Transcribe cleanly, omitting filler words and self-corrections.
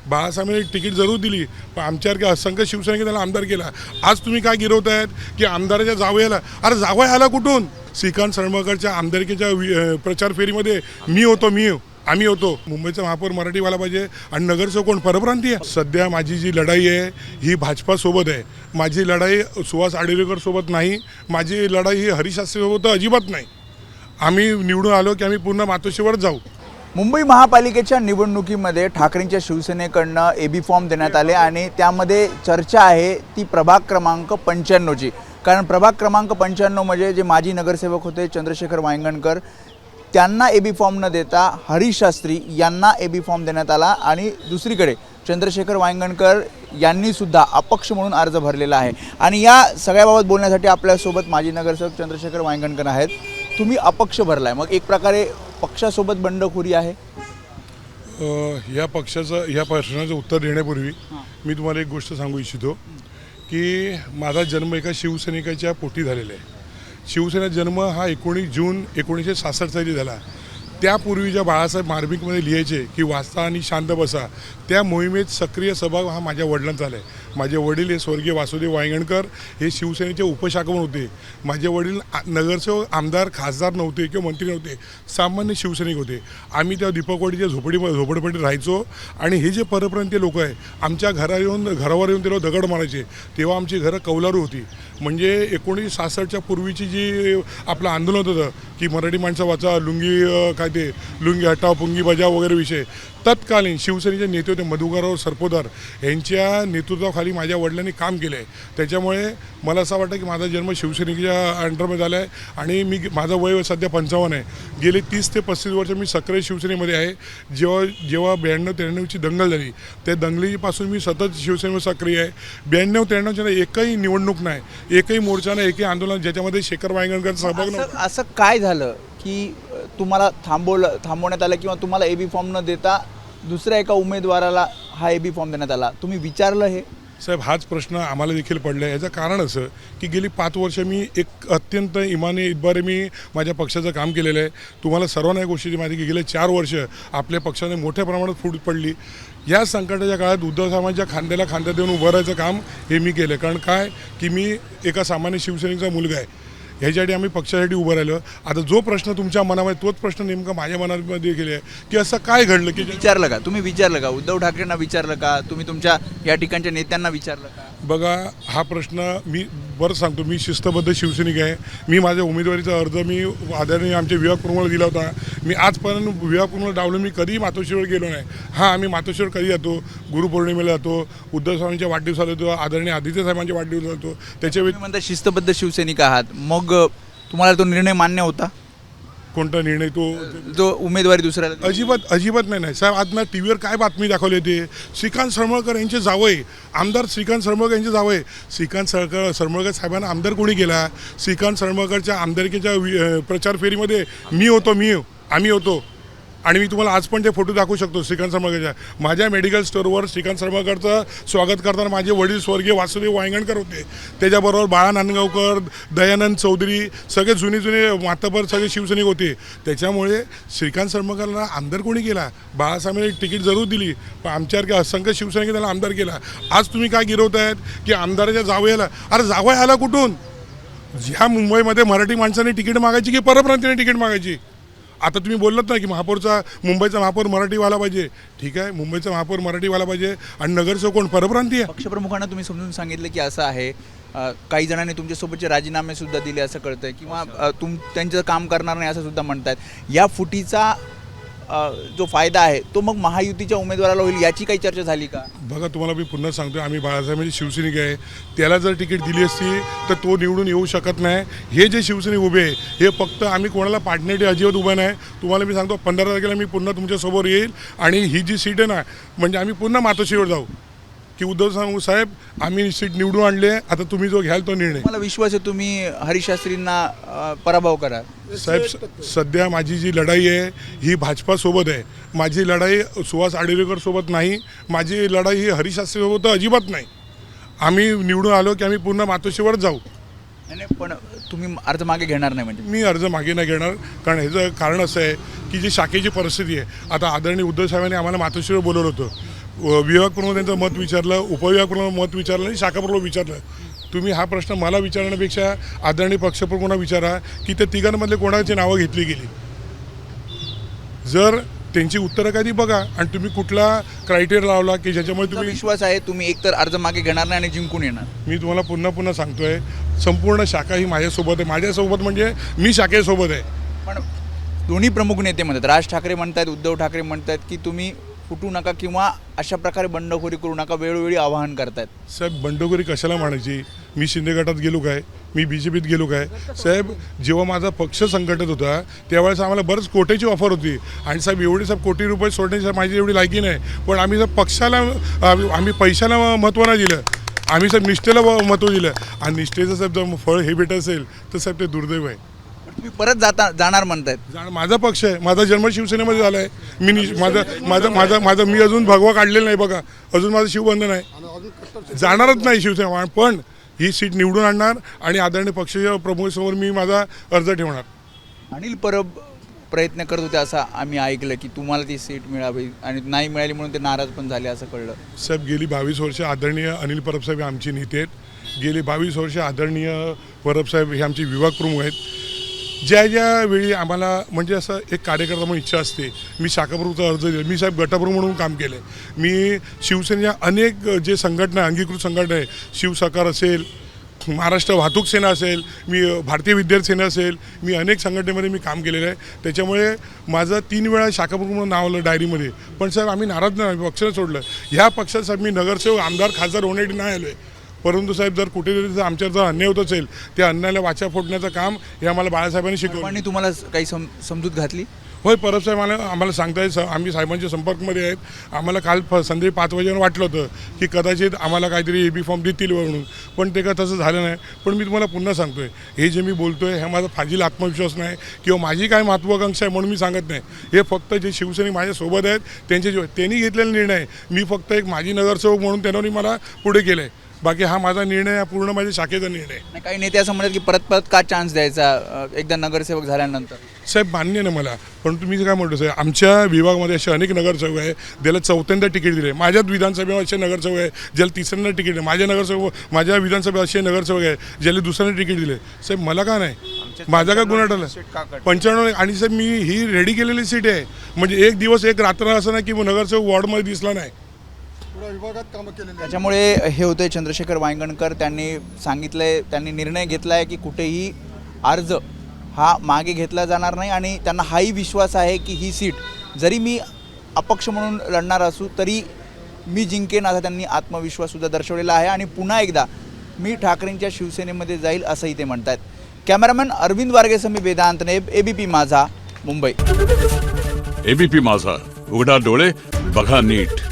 बाळासाहेबांनी ticket जरूर दिली, पण आमच्यासारख्या असंख्य शिवसैनिक त्याला आमदार केला. आज तुम्ही काय गिरवतायत की आमदाराच्या जावयाला, अरे जावया आला कुठून? श्रीकांत सरमळकरच्या आमदारकीच्या प्रचार फेरीमध्ये आम्ही होतो. मुंबईचा महापौर मराठी व्हायला पाहिजे आणि नगरसेवक कोण परप्रांतीय? सध्या माझी जी लढाई आहे ही भाजपासोबत आहे. माझी लढाई सुहास आडिवकर सोबत नाही, माझी लढाई ही हरिशास्त्रीसोबत अजिबात नाही. आम्ही निवडून आलो की आम्ही पुन्हा मातोश्रीवर जाऊ. मुंबई महापालिकेच्या निवडणुकीमध्ये ठाकरेंच्या शिवसेनेकडनं एबी फॉर्म देण्यात आले आणि त्यामध्ये चर्चा आहे ती प्रभाग क्रमांक 95ची. कारण प्रभाग क्रमांक 95 म्हणजे जे माजी नगरसेवक होते चंद्रशेखर वांगणकर, त्यांना एबी फॉर्म न देता हरीश शास्त्री यांना एबी फॉर्म देण्यात आला. आणि दुसरीकडे चंद्रशेखर वांगणकर यांनी सुद्धा अपक्ष म्हणून अर्ज भरलेला आहे. आणि या सगळ्याबाबत बोलण्यासाठी आपल्यासोबत माजी नगरसेवक चंद्रशेखर वांगणकर आहेत. तुम्ही अपक्ष भरलाय, मग एक प्रकारे पक्षासोबत बंडखोरी आहे? या प्रश्नाचं उत्तर देण्यापूर्वी मी तुम्हाला एक गोष्ट सांगू इच्छितो की माझा जन्म एका शिवसैनिकाच्या पोटी झालेला आहे. शिवसेना जन्म हा 19 जून 1966 साली झाला. त्यापूर्वी ज्या बाळासाहेब मार्मिकमध्ये लिहायचे की वाचता आणि शांत बसा, त्या मोहिमेत सक्रिय सहभाग हा माझ्या वडिलांचा आहे. माझे वडील हे स्वर्गीय वासुदेव वांगणकर हे शिवसेनेचे उपशाखा होते. माझे वडील नगरसेवक, आमदार, खासदार नव्हते किंवा मंत्री नव्हते, सामान्य शिवसैनिक होते. आम्ही त्या दीपकवाडीच्या झोपडपट्टीत राहायचो आणि हे जे परप्रांतीय लोक आहे आमच्या घरावर येऊन तेव्हा दगड मारायचे. तेव्हा आमची घरं कौलारू होती. म्हणजे 1966च्या पूर्वीची जी आपलं आंदोलन होतं की मराठी माणसं वाचा, लुंगी हटाव, पुंगी बजाव वगैरे विषय, तत्कालीन शिवसेनेचे नेते होते मधुकरराव सरपोतदार यांच्या नेतृत्वाखाली माझ्या वडिलांनी काम केलं आहे. त्याच्यामुळे मला असं वाटतं की माझा जन्म शिवसैनिकाच्या अंडरमध्ये झाला आहे. आणि माझं वय सध्या 55 आहे. गेले 30 ते 35 वर्ष मी सक्रिय शिवसेनेमध्ये आहे. जेव्हा 92-93ची दंगल झाली, त्या दंगलीपासून मी सतत शिवसेनेमध्ये सक्रिय आहे. 92-93च्या एकही निवडणूक नाही, एकही मोर्चा नाही, एकही आंदोलन ज्याच्यामध्ये शेखर वांगणकर सहभाग नव्हता. असं काय झालं की तुम्हाला थांबवण्यात आलं किंवा तुम्हाला एबी फॉर्म न देता दुसऱ्या एका उमेदवाराला हा एबी फॉर्म देण्यात आला? तुम्ही विचारलं हे? साहेब, हाच प्रश्न आम्हाला देखील पडला आहे. याचं कारण असं की गेली 5 वर्ष मी एक अत्यंत इतबारे मी माझ्या पक्षाचं काम केलेलं आहे. तुम्हाला सर्वांना या गोष्टीची माहिती की गेले 4 वर्ष आपल्या पक्षाने मोठ्या प्रमाणात फूट पडली. या संकटाच्या काळात उद्धव साहेबांच्या खांद्याला खांदा देऊन उभं राहायचं काम हे मी केलं. कारण काय की मी एका सामान्य शिवसैनिकाचा मुलगा आहे. ह्याच्यासाठी आम्ही पक्षासाठी उभं राहिलो. आता जो प्रश्न तुमच्या मनामध्ये, तोच प्रश्न नेमका माझ्या मनामध्ये केला आहे की असं काय घडलं की विचारलं का? तुम्ही विचारलं का? उद्धव ठाकरेंना विचारलं का? तुम्ही तुमच्या या ठिकाणच्या नेत्यांना विचारलं का? बघा, हा प्रश्न मी बरं सांगतो, मी शिस्तबद्ध शिवसैनिक आहे. मी माझ्या उमेदवारीचा अर्ज मी आदरणीय आमच्या विभाग प्रमुखाला दिला होता. मी आजपर्यंत विभाग प्रमुख डावलं मी कधीही मातोश्रीवर गेलो नाही. हां, आम्ही मातोश्रीवर कधी जातो? गुरुपौर्णिमेला जातो, उद्धव साहेबांच्या वाढदिवसाला जातो, आदरणीय आदित्य साहेबांच्या वाढदिवसाला जातो. त्याच्या म्हणता शिस्तबद्ध शिवसैनिक आहात, मग तुम्हाला तो निर्णय मान्य होता? कोणता निर्णय? जो उमेदवारी दुसऱ्याला? अजिबात नाही साहेब. आज ना टी व्हीवर काय बातमी दाखवली होती? श्रीकांत सरमळकर यांचे जावई, आमदार श्रीकांत सरमळकर यांचे जावई. श्रीकांत सरमळकर साहेबांना आमदार कोणी केला? श्रीकांत सरमळकरच्या आमदारकीच्या प्रचार फेरीमध्ये आम्ही होतो. आणि मी तुम्हाला आज पण ते फोटो दाखवू शकतो श्रीकांत सरमळकरच्या. माझ्या मेडिकल स्टोअरवर श्रीकांत सरमळकरचं स्वागत करताना माझे वडील स्वर्गीय वासुदेव वांगणकर होते. त्याच्याबरोबर बाळा नांदगावकर, दयानंद चौधरी, सगळे जुने मातबर सगळे शिवसैनिक होते. त्याच्यामुळे श्रीकांत सरमळकरला आमदार कोणी केला? बाळासाहेबांनी तिकीट जरूर दिली, पण आमच्यासारख्या असंख्य शिवसैनिक त्याला आमदार केला. आज तुम्ही काय गिरवतायत की आमदाराच्या जावयाला, अरे जावया आला कुठून? ज्या मुंबईमध्ये मराठी माणसाने तिकीट मागायची की परप्रांतीने तिकीट मागायची? आता तुम्ही बोललात ना की मुंबईचा महापौर मराठी व्हायला पाहिजे. ठीक आहे, मुंबईचा महापौर मराठी व्हायला पाहिजे आणि नगरसेवक कोण परप्रांतीय? पक्षप्रमुखांना तुम्ही समजून सांगितलं की असं आहे. काही जणांनी तुमच्यासोबतचे राजीनामे सुद्धा दिले असं कळतंय, किंवा त्यांचं काम करणार नाही असं सुद्धा म्हणतात. या फुटीचा जो फायदा आहे तो मग महायुतीच्या उमेदवाराला होईल याची काही चर्चा झाली का? बघा, तुम्हाला मी पुन्हा सांगतो, आम्ही बाळासाहेबांची शिवसैनिक आहे. त्याला जर तिकीट दिली असती तर तो निवडून येऊ शकत नाही. हे जे शिवसैनिक उभे आहे हे फक्त आम्ही कोणाला पाडण्यासाठी अजिबात उभं नाही. तुम्हाला मी सांगतो 15 तारखेला मी पुन्हा तुमच्यासमोर येईल आणि ही जी सीट आहे ना, म्हणजे आम्ही पुन्हा मातोश्रीवर जाऊ की उद्धव साहेब आम्ही सीट निवडून आणले, आता तुम्ही जो घ्याल तो निर्णय. मला विश्वास आहे तुम्ही हरीश शास्त्रींना पराभव करा. साहेब, सध्या माझी जी लढाई आहे ही भाजपासोबत आहे. माझी लढाई सुहास आडिवकर सोबत नाही, माझी लढाई ही हरिशास्त्रीसोबत अजिबात नाही. आम्ही निवडून आलो की आम्ही पुन्हा मातोश्रीवर जाऊ. नाही, पण तुम्ही अर्ज मागे घेणार नाही? म्हणजे मी अर्ज मागे नाही घेणार. कारण ह्याचं कारण असं आहे की जी शाखेची परिस्थिती आहे. आता आदरणीय उद्धव साहेबांनी आम्हाला मातोश्रीवर बोलवलं होतं, विभाग प्रमुख त्यांचं मत विचारलं, उपविभाग प्रमुख मत विचारलं आणि शाखा प्रमुख विचारलं. तुम्ही हा प्रश्न मला विचारण्यापेक्षा आदरणीय पक्षप्रमुखांना विचारा की त्या तिघांमधले कोणाची नावं घेतली गेली. जर त्यांची उत्तरं काय ती बघा आणि तुम्ही कुठला क्रायटेरिया लावला की ज्याच्यामुळे तुमचा तुम्ही. विश्वास आहे तुम्ही एकतर अर्ज मागे घेणार नाही आणि जिंकून येणार. मी तुम्हाला पुन्हा सांगतोय, संपूर्ण शाखा ही माझ्यासोबत आहे. माझ्यासोबत म्हणजे मी शाखेसोबत आहे. पण दोन्ही प्रमुख नेते म्हणतात, राज ठाकरे म्हणतात, उद्धव ठाकरे म्हणतात की तुम्ही फुटू नका किंवा अशा प्रकारे बंडखोरी करू नका, वेळोवेळी आवाहन करतायत. साहेब बंडखोरी कशाला म्हणायची? मी शिंदे गटात गेलो काय? मी BJPत गेलो काय? साहेब जेव्हा माझा पक्ष संकटात होता त्यावेळेस आम्हाला बरंच कोटीची ऑफर होती आणि साहेब एवढे साहेब कोटी रुपये सोडण्याची माझी एवढी लायकी नाही. पण आम्ही साहेब पक्षाला आम्ही पैशाला महत्त्व नाही दिलं, आम्ही साहेब निष्ठेला महत्त्व दिलं आणि निष्ठेचं साहेब जर फळ हे भेटत असेल तर साहेब ते दुर्दैव आहे. तुम्ही परत जाणार म्हणतायत. माझा पक्ष आहे, माझा जन्म शिवसेनेमध्ये झाला आहे. मी माझं मी अजून भगवा काढलेला नाही बघा, अजून माझं शिवबंधन आहे. जाणारच नाही शिवसेना, पण ही सीट निवडून आणणार आणि आदरणीय पक्षाच्या प्रमुखासमोर मी माझा अर्ज ठेवणार. अनिल परब प्रयत्न करत होते असं आम्ही ऐकलं की तुम्हाला ती सीट मिळावी आणि नाही मिळाली म्हणून ते नाराज पण झाले असं कळलं. साहेब गेली 22 वर्ष आदरणीय अनिल परब साहेब हे आमचे नेते आहेत. गेली 22 वर्ष आदरणीय परब साहेब हे आमचे विभाग प्रमुख आहेत. ज्या वेळी आम्हाला म्हणजे असं एक कार्यकर्ता म्हणून इच्छा असते, मी शाखाप्रमुखचा अर्ज दिला. मी साहेब गटप्रमुख म्हणून काम केलं आहे. मी शिवसेनेच्या अनेक जे संघटना अंगीकृत संघटना आहे, शिवसहकार असेल, महाराष्ट्र वाहतूक सेना असेल, मी भारतीय विद्यार्थी सेना असेल, मी अनेक संघटनेमध्ये मी काम केलेलं आहे. त्याच्यामुळे माझं 3 वेळा शाखाप्रमुख म्हणून नाव आलं डायरीमध्ये. पण साहेब आम्ही नाराज नाही, पक्षाने सोडलं. ह्या पक्षात साहेब मी नगरसेवक आमदार खासदार होण्यासाठी नाही आलो आहे. परंतु साहेब जर कुठेतरी आमच्यावर जर अन्याय होत असेल त्या अन्यायाला वाचा फोडण्याचं काम हे आम्हाला बाळासाहेबांनी शिकवलं. पण तुम्हाला काही समजूत घातली? होय, परब साहेब आम्हाला सांगतायत, आम्ही साहेबांच्या संपर्कमध्ये आहेत. आम्हाला काल संध्याकाळी 5 वाजेला वाटलं होतं की कदाचित आम्हाला काहीतरी AB फॉर्म देतील म्हणून, पण ते काय तसं झालं नाही. पण मी तुम्हाला पुन्हा सांगतोय, हे जे मी बोलतोय हे माझा फाजील आत्मविश्वास नाही किंवा माझी काय महत्त्वाकांक्षा आहे म्हणून मी सांगत नाही. हे फक्त जे शिवसैनिक माझ्यासोबत आहेत त्यांनी घेतलेला निर्णय आहे. मी फक्त एक माजी नगरसेवक म्हणून त्यांनी मला पुढे केलं आहे. बाकी हा माझा निर्णय, हा पूर्ण माझ्या शाखेचा निर्णय आहे. काही नेते असं म्हणतात की परत का चान्स द्यायचा एकदा नगरसेवक झाल्यानंतर? साहेब मान्य ना मला, पण तुम्ही काय म्हणतो साहेब, आमच्या विभागामध्ये असे अनेक नगरसेवक आहे ज्याला 4थ्यांदा तिकीट दिले. माझ्याच विधानसभेवर असे नगरसेवक आहे ज्याला 3ऱ्यांदा तिकीट दिले. माझ्या विधानसभेत असे नगरसेवक आहे ज्याला 2ऱ्यांदा तिकीट दिले. साहेब मला का नाही, माझा काय गुन्हा ठरला? 95 आणि साहेब मी ही रेडी केलेली सीट आहे. म्हणजे एक दिवस एक रात्र असं नाही की नगरसेवक वॉर्डमध्ये दिसला नाही. त्याच्यामुळे हे होते चंद्रशेखर वांगणकर त्यांनी सांगितलंय, त्यांनी निर्णय घेतला आहे की कुठेही अर्ज हा मागे घेतला जाणार नाही आणि त्यांना हाही विश्वास आहे की ही सीट जरी मी अपक्ष म्हणून लढणार असू तरी मी जिंकेन, असा त्यांनी आत्मविश्वाससुद्धा दर्शवलेला आहे. आणि पुन्हा एकदा मी ठाकरेंच्या शिवसेनेमध्ये जाईल असंही ते म्हणतात. कॅमेरामॅन अरविंद वारगेसह मी वेदांत नेब, ABP माझा, मुंबई. ABP माझा, उघडा डोळे बघा नीट.